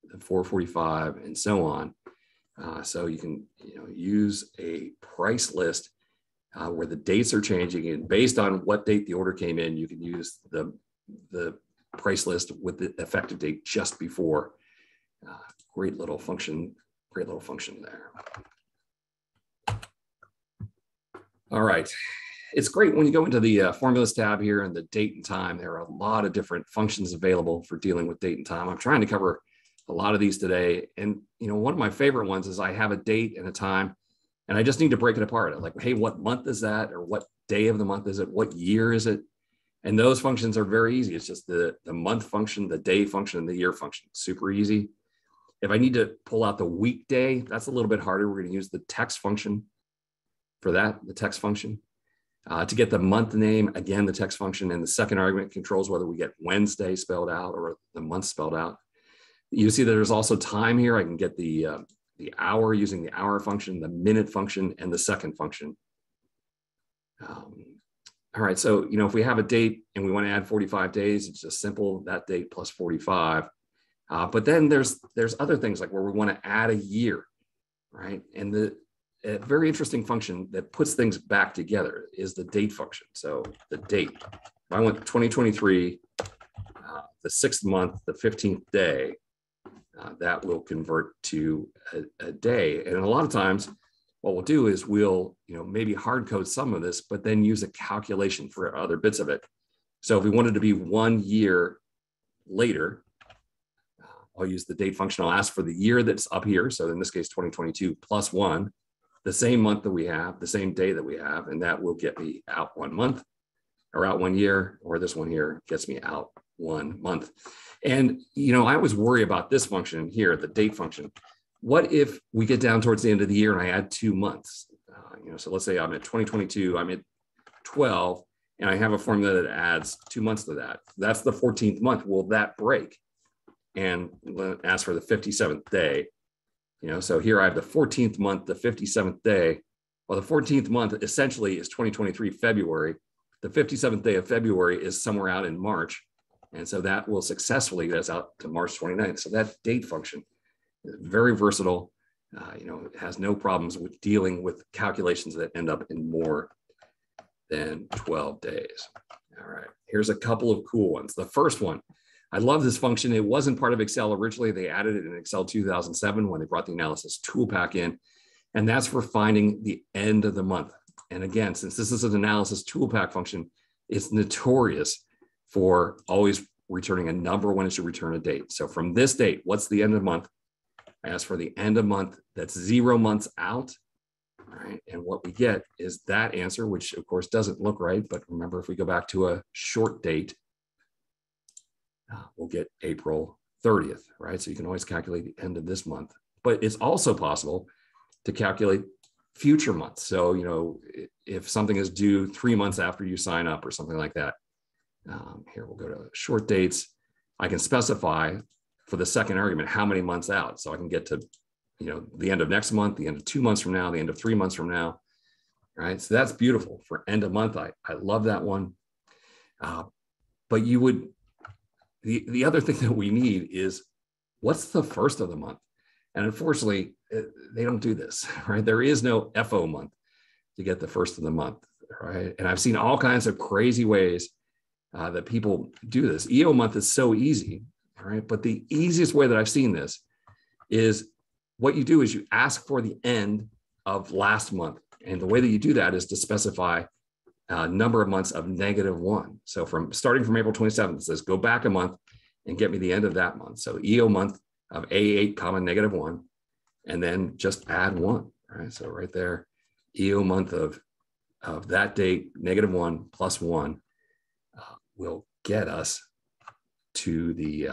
the 445, and so on. So you can use a price list where the dates are changing, and based on what date the order came in, you can use the price list with the effective date just before. Great little function there. All right. It's great when you go into the formulas tab here and the date and time. There are a lot of different functions available for dealing with date and time. I'm trying to cover a lot of these today. And, one of my favorite ones is I have a date and a time, and I just need to break it apart. I'm like, hey, what month is that? Or what day of the month is it? What year is it? And those functions are very easy. It's just the month function, the day function, and the year function. Super easy. If I need to pull out the weekday, that's a little bit harder. We're going to use the text function for that, the text function. To get the month name, again, the text function, and the second argument controls whether we get Wednesday spelled out or the month spelled out. You see that there's also time here. I can get the hour using the hour function, the minute function, and the second function. All right, so if we have a date and we want to add 45 days, it's just simple, that date plus 45. But then there's other things like where we want to add a year, right? And a very interesting function that puts things back together is the date function. So the date, if I want 2023, the 6th month, the 15th day, that will convert to a day. And a lot of times what we'll do is we'll, maybe hard code some of this, but then use a calculation for other bits of it. So if we wanted to be 1 year later, I'll use the date function. I'll ask for the year that's up here. So in this case, 2022 plus 1, the same month that we have, the same day that we have, and that will get me out 1 month or out 1 year, or this one here gets me out 1 month. And, I always worry about this function here, the date function. What if we get down towards the end of the year and I add 2 months? So let's say I'm at 2022, I'm at 12, and I have a formula that adds 2 months to that. That's the 14th month. Will that break? And ask for the 57th day. So here I have the 14th month, the 57th day. Well, the 14th month essentially is 2023 February. the 57th day of February is somewhere out in March. And so that will successfully get us out to March 29th. So that date function is very versatile. It has no problems with dealing with calculations that end up in more than 12 days. All right, here's a couple of cool ones. The first one, I love this function. It wasn't part of Excel originally. They added it in Excel 2007 when they brought the analysis tool pack in, and that's for finding the end of the month. And again, since this is an analysis tool pack function, it's notorious for always returning a number when it should return a date. So from this date, what's the end of the month? I ask for the end of month. That's 0 months out. All right, and what we get is that answer, which of course doesn't look right. But remember, if we go back to a short date, we'll get April 30th, right? So you can always calculate the end of this month. But it's also possible to calculate future months. So, if something is due 3 months after you sign up or something like that, here we'll go to short dates. I can specify for the second argument how many months out. So I can get to, the end of next month, the end of 2 months from now, the end of 3 months from now, right? So that's beautiful for end of month. I love that one. But you would, the other thing that we need is what's the first of the month? And unfortunately, they don't do this, right? There is no FO month to get the first of the month, right? And I've seen all kinds of crazy ways that people do this. EO month is so easy, right? But the easiest way that I've seen this is what you do is you ask for the end of last month. And the way that you do that is to specify a number of months of -1. So starting from April 27th, it says go back a month and get me the end of that month. So EO month of A8, -1, and then just add 1, right? So right there, EO month of that date, -1 plus 1 will get us to the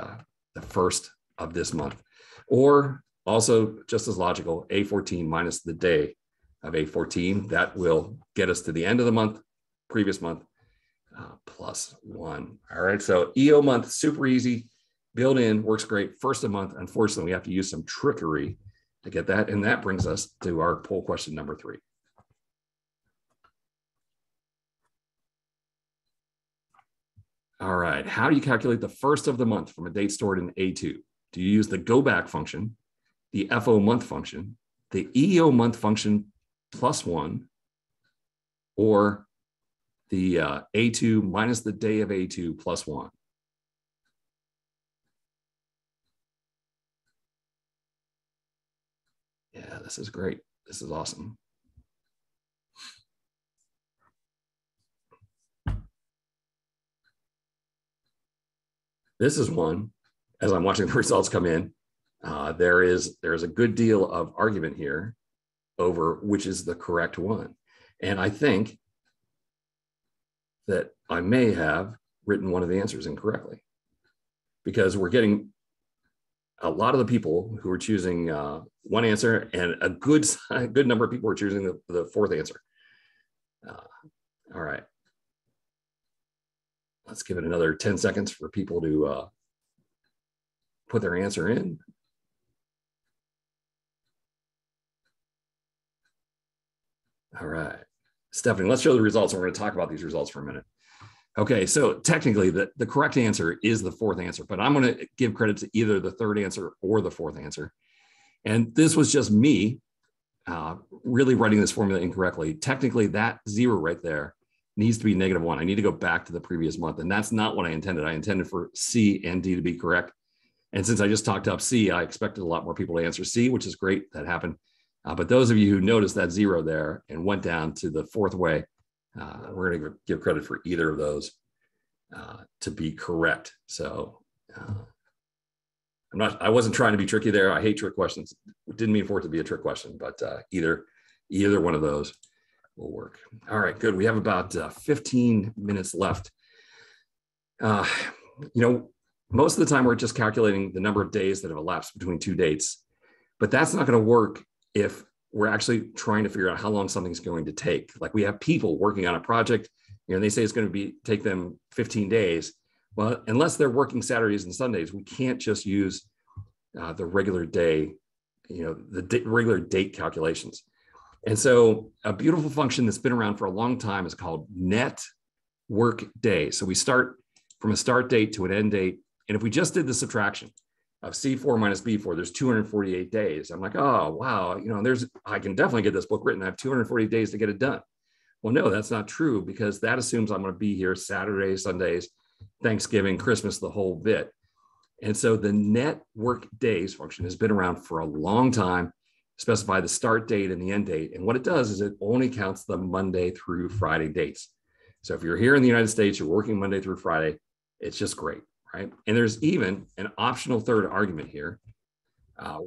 first of this month. Or also just as logical, A14 minus the day of A14, that will get us to the end of the month, previous month, plus 1. All right, so EO month, super easy, built in, works great. First of month, unfortunately, we have to use some trickery to get that. And that brings us to our poll question number 3. All right, how do you calculate the first of the month from a date stored in A2? Do you use the go back function, the FO month function, the EO month function plus 1, or the A2 minus the day of A2 plus 1? Yeah, this is great. This is awesome. This is one, as I'm watching the results come in, there is a good deal of argument here over which is the correct one. And I think that I may have written one of the answers incorrectly, because we're getting a lot of the people who are choosing one answer, and a good number of people are choosing the fourth answer. All right. Let's give it another 10 seconds for people to put their answer in. All right, Stephanie, let's show the results. And we're going to talk about these results for a minute. Okay, so technically the correct answer is the fourth answer, but I'm going to give credit to either the third answer or the fourth answer. And this was just me really writing this formula incorrectly. Technically, that 0 right there needs to be -1. I need to go back to the previous month. And that's not what I intended. I intended for C and D to be correct. And since I just talked up C, I expected a lot more people to answer C, which is great. That happened. But those of you who noticed that 0 there and went down to the fourth way, we're going to give credit for either of those to be correct. So I wasn't trying to be tricky there. I hate trick questions. Didn't mean for it to be a trick question, but either one of those will work. All right, good. We have about 15 minutes left. Most of the time we're just calculating the number of days that have elapsed between two dates, but that's not going to work if we're actually trying to figure out how long something's going to take. Like we have people working on a project, they say it's going to take them 15 days. Well, unless they're working Saturdays and Sundays, we can't just use the regular day, regular date calculations. And so a beautiful function that's been around for a long time is called net work day. So we start from a start date to an end date. And if we just did the subtraction of C4 minus B4, there's 248 days. I'm like, oh, wow, I can definitely get this book written. I have 240 days to get it done. Well, no, that's not true, because that assumes I'm going to be here Saturdays, Sundays, Thanksgiving, Christmas, the whole bit. And so the net work days function has been around for a long time, specify the start date and the end date. And what it does is it only counts the Monday through Friday dates. So if you're here in the United States, you're working Monday through Friday, it's just great, right? And there's even an optional third argument here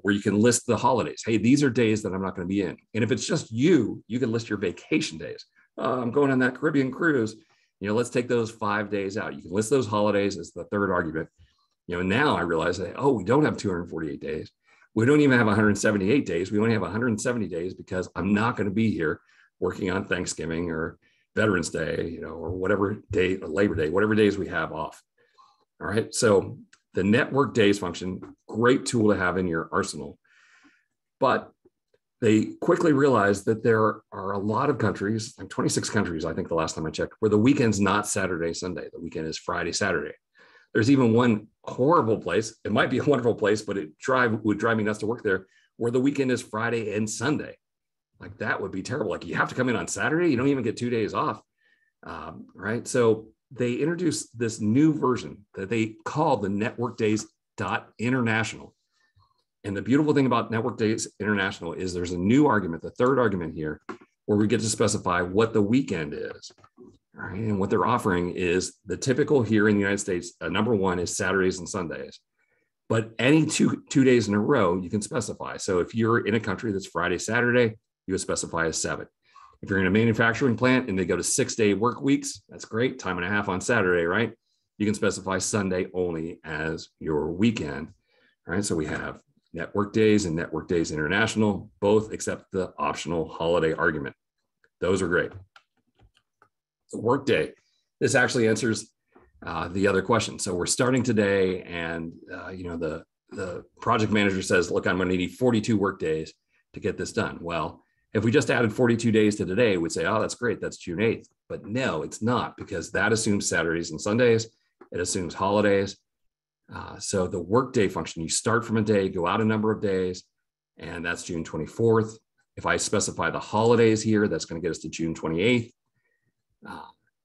where you can list the holidays. Hey, these are days that I'm not going to be in. And if it's just you, you can list your vacation days. I'm going on that Caribbean cruise. Let's take those 5 days out. You can list those holidays as the third argument. Now I realize that, we don't have 248 days. We don't even have 178 days. We only have 170 days because I'm not going to be here working on Thanksgiving or Veterans Day, or whatever day, Labor Day, whatever days we have off. All right. So the network days function, great tool to have in your arsenal. But they quickly realized that there are a lot of countries, like 26 countries, I think the last time I checked, where the weekend's not Saturday, Sunday. The weekend is Friday, Saturday. There's even one horrible place. It might be a wonderful place, but it would drive me nuts to work there, where the weekend is Friday and Sunday. Like, that would be terrible. Like, you have to come in on Saturday. You don't even get 2 days off, right? So they introduced this new version that they call the Network Days International. And the beautiful thing about Network Days International is there's a new argument, the third argument here, where we get to specify what the weekend is. All right. And what they're offering is the typical here in the United States, number one is Saturdays and Sundays. But any two days in a row, you can specify. So if you're in a country that's Friday, Saturday, you would specify as 7. If you're in a manufacturing plant and they go to 6-day work weeks, that's great, time and a half on Saturday, right? You can specify Sunday only as your weekend. All right. So we have Network Days and Network Days International, both except the optional holiday argument. Those are great. The workday. This actually answers the other question. So we're starting today, and the project manager says, look, I'm going to need 42 work days to get this done. Well, if we just added 42 days to today, we'd say, oh, that's great. That's June 8th. But no, it's not, because that assumes Saturdays and Sundays. It assumes holidays. So the workday function, you start from a day, go out a number of days, and that's June 24th. If I specify the holidays here, that's going to get us to June 28th.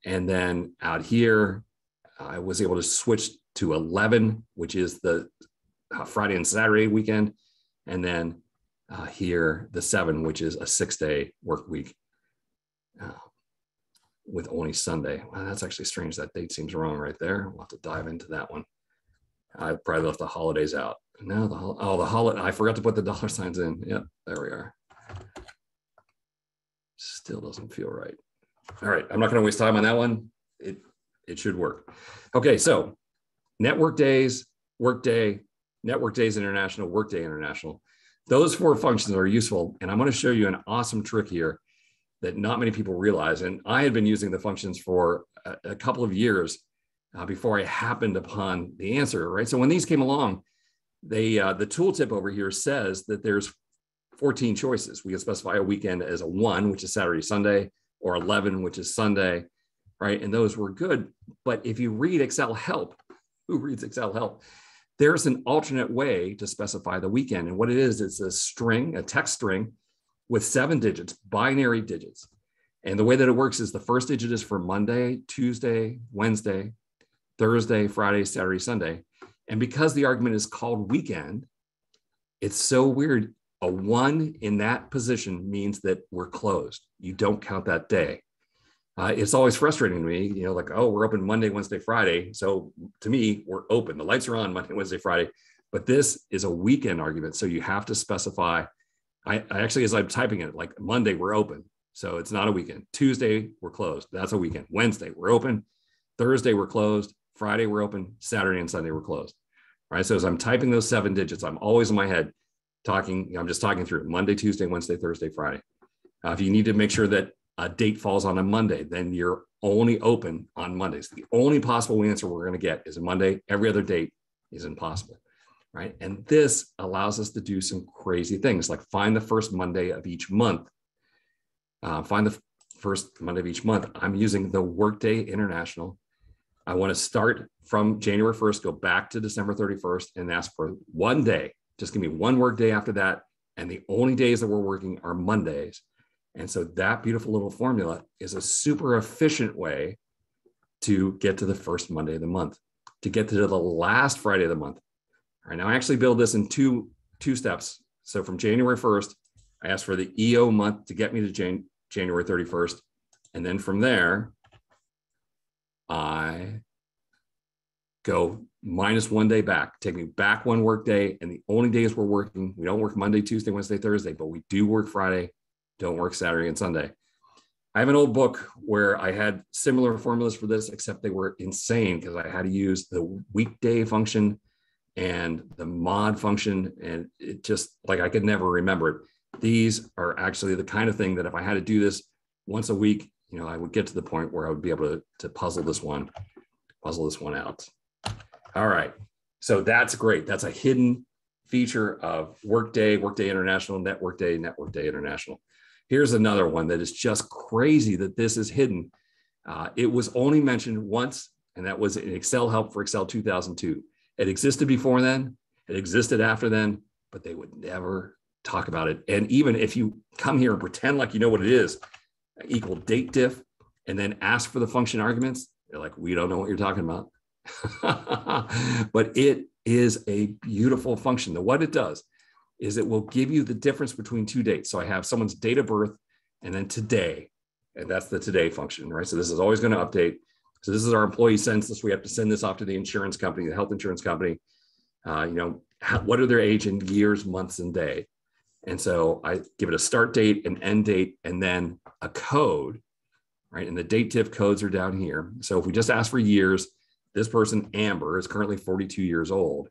And then out here, I was able to switch to 11, which is the Friday and Saturday weekend. And then here, the 7, which is a 6-day work week with only Sunday. Well, that's actually strange. That date seems wrong right there. We'll have to dive into that one. I probably left the holidays out. No, the holiday. I forgot to put the dollar signs in. Yep, there we are. Still doesn't feel right. All right, I'm not going to waste time on that one. It should work. Okay, so network days, workday, Network Days International, Workday International. Those 4 functions are useful, and I'm going to show you an awesome trick here that not many people realize. And I had been using the functions for a couple of years before I happened upon the answer, right? So when these came along, the tooltip over here says that there's 14 choices. We can specify a weekend as a 1, which is Saturday, Sunday, or 11, which is Sunday, right? And those were good. But if you read Excel help, who reads Excel help? There's an alternate way to specify the weekend. And what it is, it's a string, a text string with 7 digits, binary digits. And the way that it works is the first digit is for Monday, Tuesday, Wednesday, Thursday, Friday, Saturday, Sunday. And because the argument is called weekend, it's so weird. A 1 in that position means that we're closed. You don't count that day. It's always frustrating to me, like, oh, we're open Monday, Wednesday, Friday. So to me, we're open. The lights are on Monday, Wednesday, Friday. But this is a weekend argument. So you have to specify. I actually, as I'm typing it, like Monday, we're open. So it's not a weekend. Tuesday, we're closed. That's a weekend. Wednesday, we're open. Thursday, we're closed. Friday, we're open. Saturday and Sunday, we're closed. Right. So as I'm typing those 7 digits, I'm always in my head I'm just talking through it. Monday, Tuesday, Wednesday, Thursday, Friday. If you need to make sure that a date falls on a Monday, then you're only open on Mondays. The only possible answer we're going to get is a Monday. Every other date is impossible, right? And this allows us to do some crazy things, like find the first Monday of each month. Find the first Monday of each month, I'm using the Workday International. I want to start from January 1st, go back to December 31st, and ask for one day. Just give me one work day after that. And the only days that we're working are Mondays. And so that beautiful little formula is a super efficient way to get to the first Monday of the month, to get to the last Friday of the month. All right, now I actually build this in two steps. So from January 1st, I ask for the EO month to get me to January 31st. And then from there, I go minus one day back, take me back one work day. And the only days we're working, we don't work Monday, Tuesday, Wednesday, Thursday, but we do work Friday, don't work Saturday and Sunday. I have an old book where I had similar formulas for this, except they were insane because I had to use the weekday function and the mod function. And it just like, I could never remember it. These are actually the kind of thing that if I had to do this once a week, you know, I would get to the point where I would be able to puzzle this one out. All right. So that's great. That's a hidden feature of Workday, Workday International, Networkday, Networkday International. Here's another one that is just crazy that this is hidden. It was only mentioned once, and that was in Excel help for Excel 2002. It existed before then, it existed after then, but they would never talk about it. And even if you come here and pretend like you know what it is, equal date diff, and then ask for the function arguments, they're like, we don't know what you're talking about. But it is a beautiful function. Now, what it does is it will give you the difference between two dates. So I have someone's date of birth and then today, and that's the today function, right? So this is always going to update. So this is our employee census. We have to send this off to the insurance company, the health insurance company. What are their age in years, months, and day? And so I give it a start date, an end date, and then a code, right? And the date diff codes are down here. So if we just ask for years, this person, Amber, is currently 42 years old.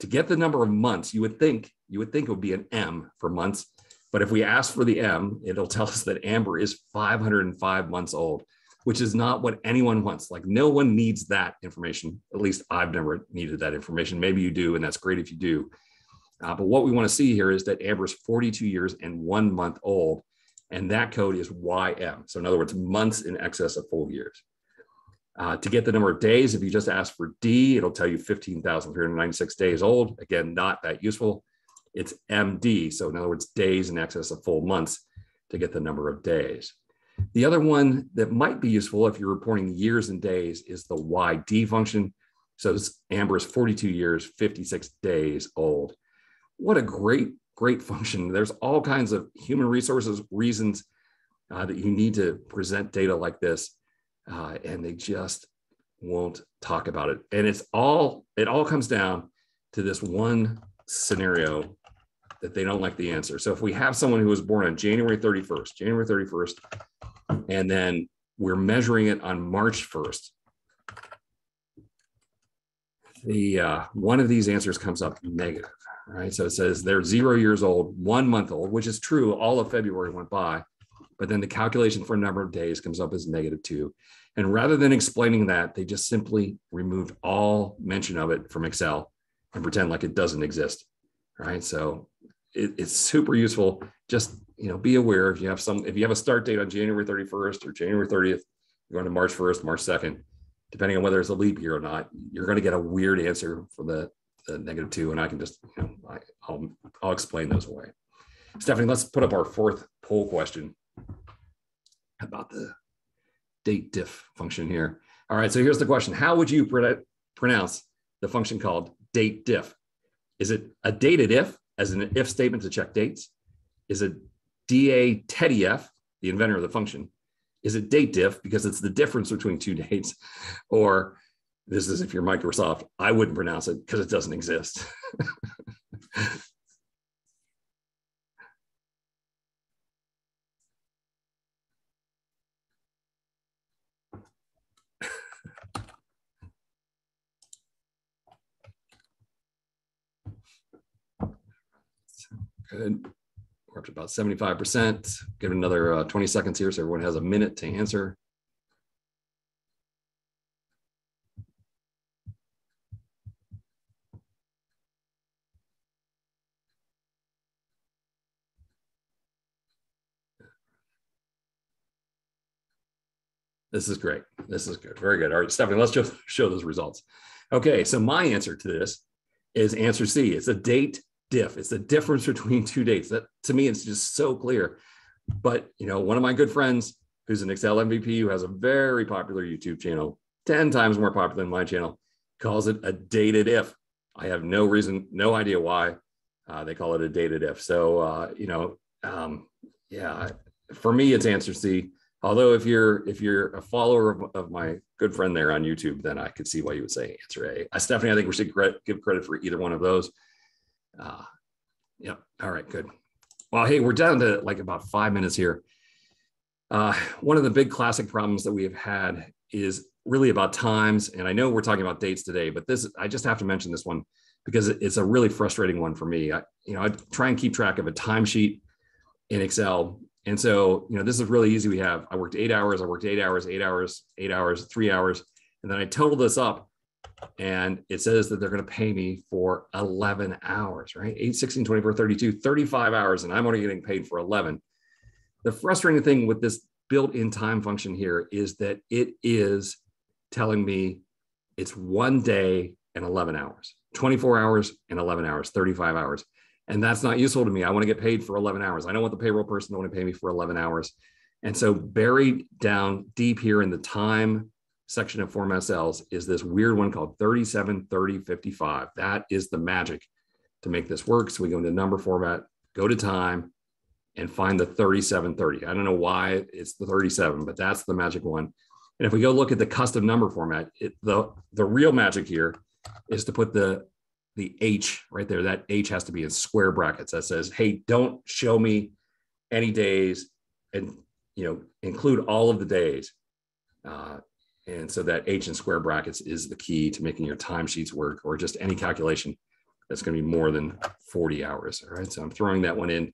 To get the number of months, you would think it would be an M for months. But if we ask for the M, it'll tell us that Amber is 505 months old, which is not what anyone wants. Like no one needs that information. At least I've never needed that information. Maybe you do, and that's great if you do. But what we want to see here is that Amber is 42 years and 1 month old, and that code is YM. So in other words, months in excess of full years. To get the number of days, if you just ask for D, it'll tell you 15,396 days old. Again, not that useful. It's MD. So in other words, days in excess of full months to get the number of days. The other one that might be useful if you're reporting years and days is the YD function. So Amber is 42 years, 56 days old. What a great function. There's all kinds of human resources reasons that you need to present data like this. And they just won't talk about it. And it all comes down to this one scenario that they don't like the answer. So if we have someone who was born on January 31st, and then we're measuring it on March 1st, one of these answers comes up negative, right? So it says they're 0 years old, 1 month old, which is true. All of February went by. But then the calculation for a number of days comes up as -2. And rather than explaining that, they just simply removed all mention of it from Excel and pretend like it doesn't exist, right? So it's super useful. Just, be aware if you have a start date on January 31st or January 30th, you're going to March 1st, March 2nd, depending on whether it's a leap year or not, you're going to get a weird answer for the -2. And I can just, I'll explain those away. Stephanie, let's put up our fourth poll question about the date diff function here. All right, so here's the question. How would you pronounce the function called date diff? Is it a dated if, as an if statement to check dates? Is it DA Teddy F, the inventor of the function? Is it date diff because it's the difference between two dates? Or this is if you're Microsoft, I wouldn't pronounce it because it doesn't exist. Good. We're up to about 75%. Give it another 20 seconds here so everyone has a minute to answer. This is great. This is good. Very good. All right, Stephanie, let's just show those results. Okay, so my answer to this is answer C. It's a date diff. It's the difference between two dates. That to me, it's just so clear. But one of my good friends who's an Excel MVP who has a very popular YouTube channel, 10 times more popular than my channel, calls it a dated if. I have no idea why they call it a dated if. So, yeah, for me, it's answer C. Although if you're a follower of my good friend there on YouTube, then I could see why you would say answer A. Stephanie, I think we should give credit for either one of those. Yeah. All right, good. Well, hey, we're down to like about 5 minutes here. One of the big classic problems that we have had is really about times. And I know we're talking about dates today, but I just have to mention this one because it's a really frustrating one for me. I try and keep track of a timesheet in Excel. And so, this is really easy. I worked 8 hours, 8 hours, 8 hours, 8 hours, 3 hours. And then I total this up and it says that they're going to pay me for 11 hours, right? 8, 16, 24, 32, 35 hours. And I'm only getting paid for 11. The frustrating thing with this built-in time function here is that it is telling me it's 1 day and 11 hours, 24 hours and 11 hours, 35 hours. And that's not useful to me. I want to get paid for 11 hours. I don't want the payroll person to want to pay me for 11 hours. And so buried down deep here in the time section of format cells is this weird one called 37, 30, 55. That is the magic to make this work. So we go into number format, go to time, and find the 3730. I don't know why it's the 37, but that's the magic one. And if we go look at the custom number format, the real magic here is to put the H right there. That H has to be in square brackets. That says, hey, don't show me any days and include all of the days. And so that H in square brackets is the key to making your timesheets work, or just any calculation that's going to be more than 40 hours. All right. So I'm throwing that one in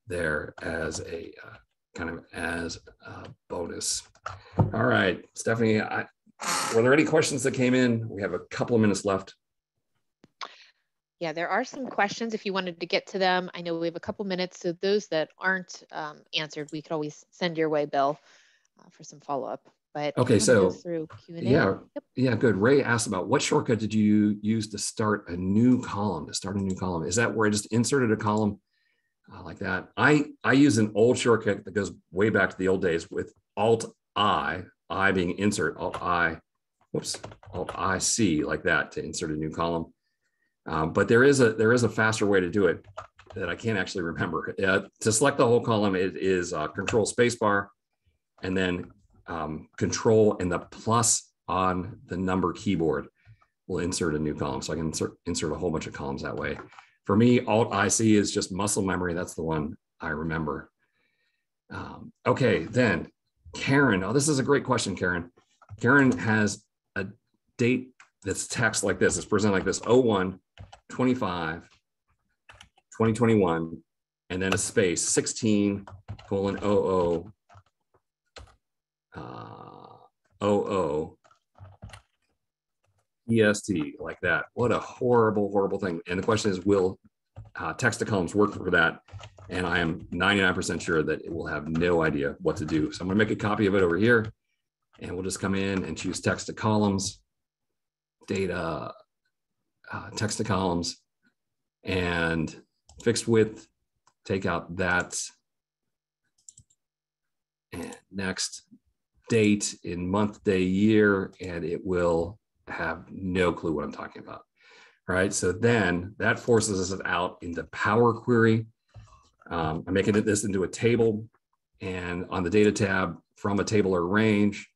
there as a as a bonus. All right, Stephanie, were there any questions that came in? We have a couple of minutes left. Yeah, there are some questions if you wanted to get to them. I know we have a couple minutes, so those that aren't answered, we could always send your way, Bill, for some follow-up. But okay, so through Q&A. Yeah, yep. Yeah, good. Ray asked about what shortcut did you use to start a new column? Is that where I just inserted a column like that? I use an old shortcut that goes way back to the old days with Alt-I being insert, Alt-I-C like that to insert a new column. But there is a faster way to do it that I can't actually remember. To select the whole column, it is Control Spacebar, and then Control and the plus on the number keyboard will insert a new column. So I can insert a whole bunch of columns that way. For me, Alt-IC is just muscle memory. That's the one I remember. Okay, then Karen. Oh, this is a great question, Karen. Karen has a date that's text like this. It's presented like this: 01/25/2021, and then a space 16:00:00 EST, like that. What a horrible, horrible thing. And the question is, will text to columns work for that? And I am 99% sure that it will have no idea what to do. So I'm going to make a copy of it over here, and we'll just come in and choose text to columns, data, text to columns, and fixed width, take out that, and next, date in month, day, year, and it will have no clue what I'm talking about. All right, so then that forces us out into Power Query. I'm making this into a table, and on the data tab, from a table or range,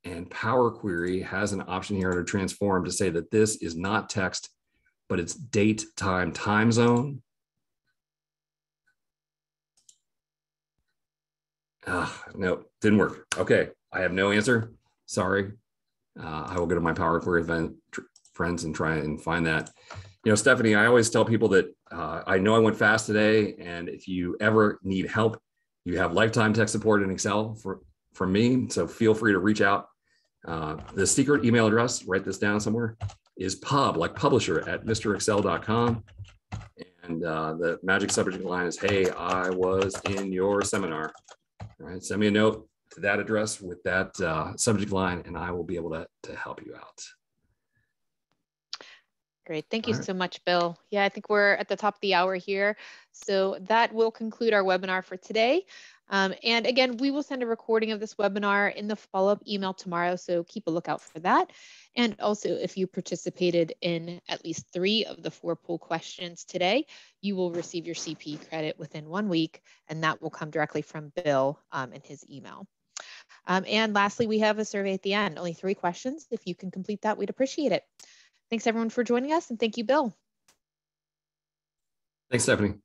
and Power Query has an option here under transform to say that this is not text, but it's date, time, time zone. No, didn't work. Okay, I have no answer. Sorry. I will go to my Power Query friends and try and find that. Stephanie, I always tell people that I know I went fast today, and if you ever need help, you have lifetime tech support in Excel from me, so feel free to reach out. The secret email address, write this down somewhere, is pub, like publisher, at mrexcel.com. And the magic subject line is, hey, I was in your seminar. All right, send me a note to that address with that subject line, and I will be able to help you out. Great. Thank you so much, Bill. Yeah, I think we're at the top of the hour here. So that will conclude our webinar for today. And again, we will send a recording of this webinar in the follow-up email tomorrow, so keep a lookout for that. And also, if you participated in at least 3 of the 4 poll questions today, you will receive your CP credit within 1 week, and that will come directly from Bill in his email. And lastly, we have a survey at the end, only 3 questions. If you can complete that, we'd appreciate it. Thanks everyone for joining us, and thank you, Bill. Thanks, Stephanie.